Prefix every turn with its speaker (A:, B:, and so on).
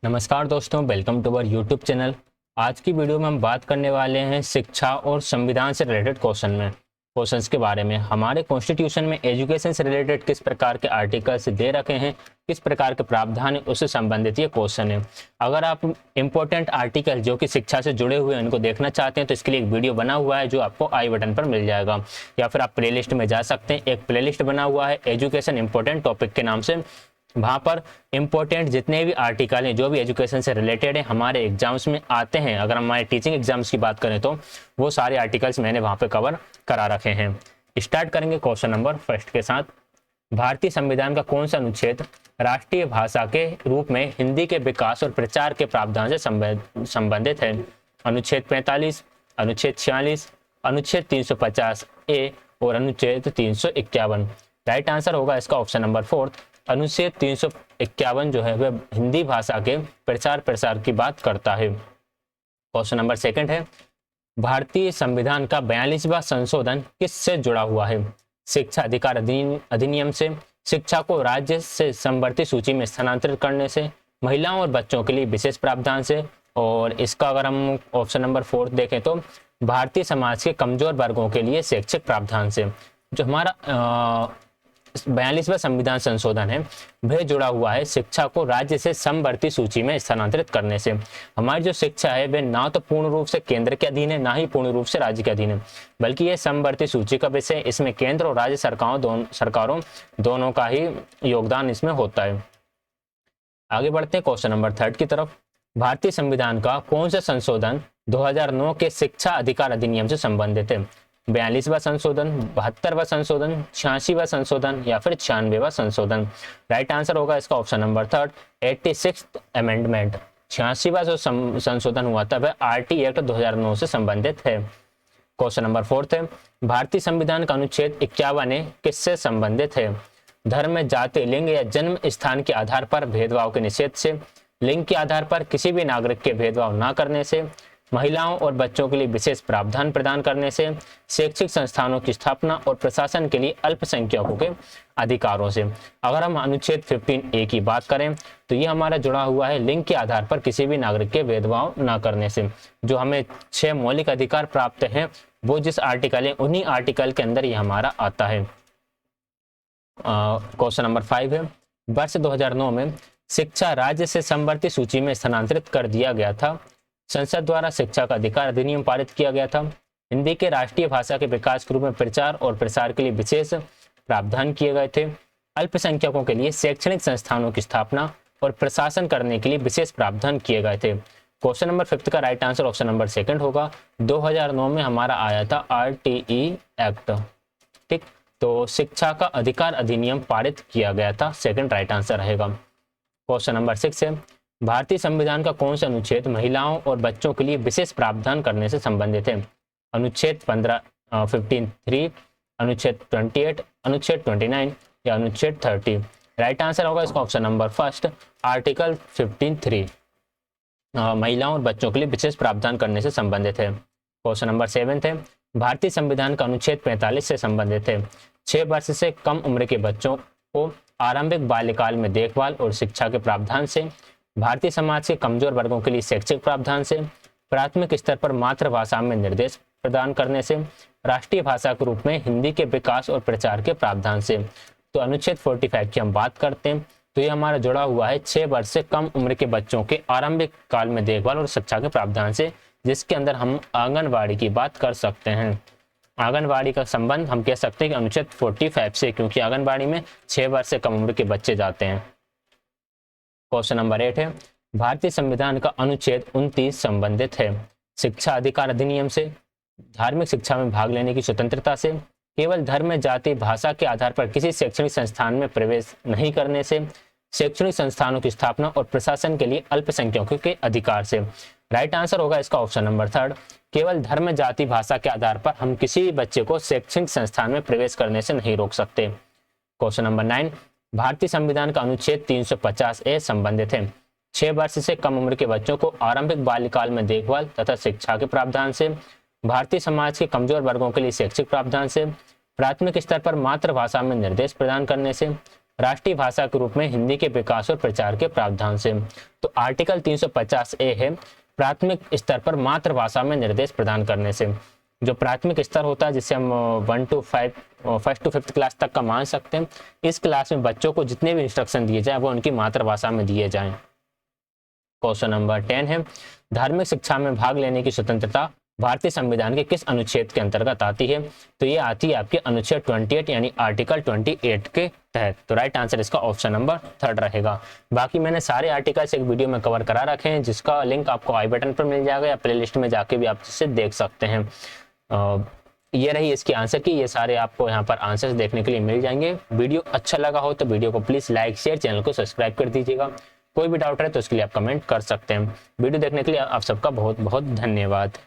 A: नमस्कार दोस्तों, welcome to our YouTube channel. आज की वीडियो में हम बात करने वाले हैं शिक्षा और संविधान से रिलेटेड क्वेश्चंस के बारे में। हमारे कॉन्स्टिट्यूशन में एजुकेशन से रिलेटेड किस प्रकार के आर्टिकल्स दे रखे हैं, किस प्रकार के प्रावधान है, उससे संबंधित ये क्वेश्चन है। अगर आप इंपॉर्टेंट आर्टिकल जो कि शिक्षा से जुड़े हुए हैं उनको देखना चाहते हैं तो इसके लिए एक वीडियो बना हुआ है जो आपको आई बटन पर मिल जाएगा, या फिर आप प्लेलिस्ट में जा सकते हैं। एक प्लेलिस्ट बना हुआ है एजुकेशन इंपॉर्टेंट टॉपिक के नाम से। वहाँ पर इंपॉर्टेंट जितने भी आर्टिकल हैं जो भी एजुकेशन से रिलेटेड है हमारे एग्जाम्स में आते हैं, अगर हमारे टीचिंग एग्जाम्स की बात करें तो वो सारे आर्टिकल्स मैंने वहाँ पे कवर करा रखे हैं। स्टार्ट करेंगे क्वेश्चन नंबर फर्स्ट के साथ। भारतीय संविधान का कौन सा अनुच्छेद राष्ट्रीय भाषा के रूप में हिंदी के विकास और प्रचार के प्रावधान से संबंधित है? अनुच्छेद 45, अनुच्छेद 46, अनुच्छेद 350 ए और अनुच्छेद 351। राइट आंसर होगा इसका ऑप्शन नंबर फोर्थ। अनुच्छेद 351 जो है वह हिंदी भाषा के प्रचार प्रसार की बात करता है। क्वेश्चन नंबर सेकंड है, भारतीय संविधान का 42वां संशोधन किससे जुड़ा हुआ है? शिक्षा अधिकार अधिनियम से, शिक्षा को राज्य से समवर्ती सूची में स्थानांतरित करने से, महिलाओं और बच्चों के लिए विशेष प्रावधान से, और इसका अगर हम ऑप्शन नंबर फोर्थ देखें तो भारतीय समाज के कमजोर वर्गों के लिए शैक्षिक प्रावधान से। जो हमारा 42वां संविधान संशोधन है वह जुड़ा हुआ है शिक्षा को राज्य से समवर्ती सूची में स्थानांतरित करने से। हमारी जो शिक्षा है वह ना तो पूर्ण रूप से केंद्र के अधीन है, ना ही पूर्ण रूप से राज्य के अधीन है, बल्कि यह समवर्ती सूची का विषय। इसमें केंद्र और राज्य सरकारों दोनों का ही योगदान इसमें होता है। आगे बढ़ते हैं क्वेश्चन नंबर थर्ड की तरफ। भारतीय संविधान का कौन सा संशोधन 2009 के शिक्षा अधिकार अधिनियम से संबंधित है? 42वां संशोधन, 72वां संशोधन, 86वां संशोधन या फिर 96वां संशोधन? राइट आंसर होगा इसका option number third, 86th amendment. 86वां जो संशोधन हुआ था वह आरटी एक्ट 2009 से संबंधित है। क्वेश्चन नंबर फोर्थ है, भारतीय संविधान का अनुच्छेद 51 किससे संबंधित है? धर्म, जाति, लिंग या जन्म स्थान के आधार पर भेदभाव के निषेध से, लिंग के आधार पर किसी भी नागरिक के भेदभाव न करने से, महिलाओं और बच्चों के लिए विशेष प्रावधान प्रदान करने से, शैक्षिक संस्थानों की स्थापना और प्रशासन के लिए अल्पसंख्यकों के अधिकारों से। अगर हम अनुच्छेद 15A की बात करें तो ये हमारा जुड़ा हुआ है लिंग के आधार पर किसी भी नागरिक के भेदभाव न करने से। जो हमें 6 मौलिक अधिकार प्राप्त हैं वो जिस आर्टिकल है उन्हीं आर्टिकल के अंदर ये हमारा आता है। क्वेश्चन नंबर 5 है, वर्ष 2009 में शिक्षा राज्य से समवर्ती सूची में स्थानांतरित कर दिया गया था। संसद द्वारा शिक्षा का अधिकार अधिनियम पारित किया गया था। हिंदी के राष्ट्रीय भाषा के विकास के रूप में प्रचार और प्रसार के लिए विशेष प्रावधान किए गए थे। अल्पसंख्यकों के लिए शैक्षणिक संस्थानों की स्थापना और प्रशासन करने के लिए विशेष प्रावधान किए गए थे। क्वेश्चन नंबर 5 का right answer option number second होगा। 2009 में हमारा आया था RTE एक्ट। ठीक, तो शिक्षा का अधिकार अधिनियम पारित किया गया था, सेकंड राइट आंसर रहेगा। क्वेश्चन नंबर 6 है, भारतीय संविधान का कौन सा अनुच्छेद महिलाओं और बच्चों के लिए विशेष प्रावधान करने से संबंधित है? अनुच्छेद 15(3), अनुच्छेद 28, अनुच्छेद 29 या अनुच्छेद 30? राइट आंसर होगा इसका ऑप्शन नंबर फर्स्ट, आर्टिकल 15(3) महिलाओं और बच्चों के लिए विशेष प्रावधान करने से संबंधित है। क्वेश्चन नंबर 7 है, भारतीय संविधान का अनुच्छेद 45 से संबंधित है। 6 वर्ष से कम उम्र के बच्चों को आरंभिक बाल्यकाल में देखभाल और शिक्षा के प्रावधान से, भारतीय समाज के कमजोर वर्गों के लिए शैक्षिक प्रावधान से, प्राथमिक स्तर पर मातृभाषा में निर्देश प्रदान करने से, राष्ट्रीय भाषा के रूप में हिंदी के विकास और प्रचार के प्रावधान से। तो अनुच्छेद 45 की हम बात करते हैं तो ये हमारा जुड़ा हुआ है 6 वर्ष से कम उम्र के बच्चों के आरंभिक काल में देखभाल और शिक्षा के प्रावधान से, जिसके अंदर हम आंगनबाड़ी की बात कर सकते हैं। आंगनबाड़ी का संबंध हम कह सकते हैं कि अनुच्छेद 45 से, क्योंकि आंगनबाड़ी में 6 वर्ष से कम उम्र के बच्चे जाते हैं। क्वेश्चन नंबर 8 है, भारतीय संविधान का अनुच्छेद 29 संबंधित है। शिक्षा अधिकार अधिनियम से, धार्मिक शिक्षा में भाग लेने की स्वतंत्रता से, केवल धर्म, जाति, भाषा के आधार पर किसी शैक्षणिक संस्थान में प्रवेश नहीं करने से, शैक्षणिक संस्थानों की स्थापना और प्रशासन के लिए अल्पसंख्यकों के अधिकार से। राइट आंसर होगा इसका ऑप्शन नंबर थर्ड, केवल धर्म, जाति, भाषा के आधार पर हम किसी भी बच्चे को शैक्षणिक संस्थान में प्रवेश करने से नहीं रोक सकते। क्वेश्चन नंबर 9, भारतीय संविधान का अनुच्छेद 350A संबंधित है। 6 वर्ष से कम उम्र के बच्चों को आरंभिक बाल्यकाल में देखभाल तथा शिक्षा के प्रावधान से, भारतीय समाज के कमजोर वर्गों के लिए शैक्षिक प्रावधान से, प्राथमिक स्तर पर मातृभाषा में निर्देश प्रदान करने से, राष्ट्रीय भाषा के रूप में हिंदी के विकास और प्रचार के प्रावधान से। तो आर्टिकल 350A है प्राथमिक स्तर पर मातृभाषा में निर्देश प्रदान करने से। जो प्राथमिक स्तर होता है जिसे हम 1 to 5 first to 5th class तक का मान सकते हैं, इस क्लास में बच्चों को जितने भी इंस्ट्रक्शन दिए जाए वो उनकी मातृभाषा में दिए जाएं। क्वेश्चन नंबर 10 है धार्मिक शिक्षा में भाग लेने की स्वतंत्रता भारतीय संविधान के किस अनुच्छेद के अंतर्गत आती है? तो ये आती है आपके अनुच्छेद 28 यानी आर्टिकल 28 के तहत। तो राइट आंसर इसका ऑप्शन नंबर 3 रहेगा। बाकी मैंने सारे आर्टिकल्स एक वीडियो में कवर करा रखे हैं जिसका लिंक आपको आई बटन पर मिल जाएगा या प्लेलिस्ट में जाके भी आप इसे देख सकते हैं। ये रही इसकी आंसर की, ये सारे आपको यहाँ पर आंसर्स देखने के लिए मिल जाएंगे। वीडियो अच्छा लगा हो तो वीडियो को प्लीज लाइक शेयर, चैनल को सब्सक्राइब कर दीजिएगा। कोई भी डाउट है तो उसके लिए आप कमेंट कर सकते हैं। वीडियो देखने के लिए आप सबका बहुत बहुत धन्यवाद।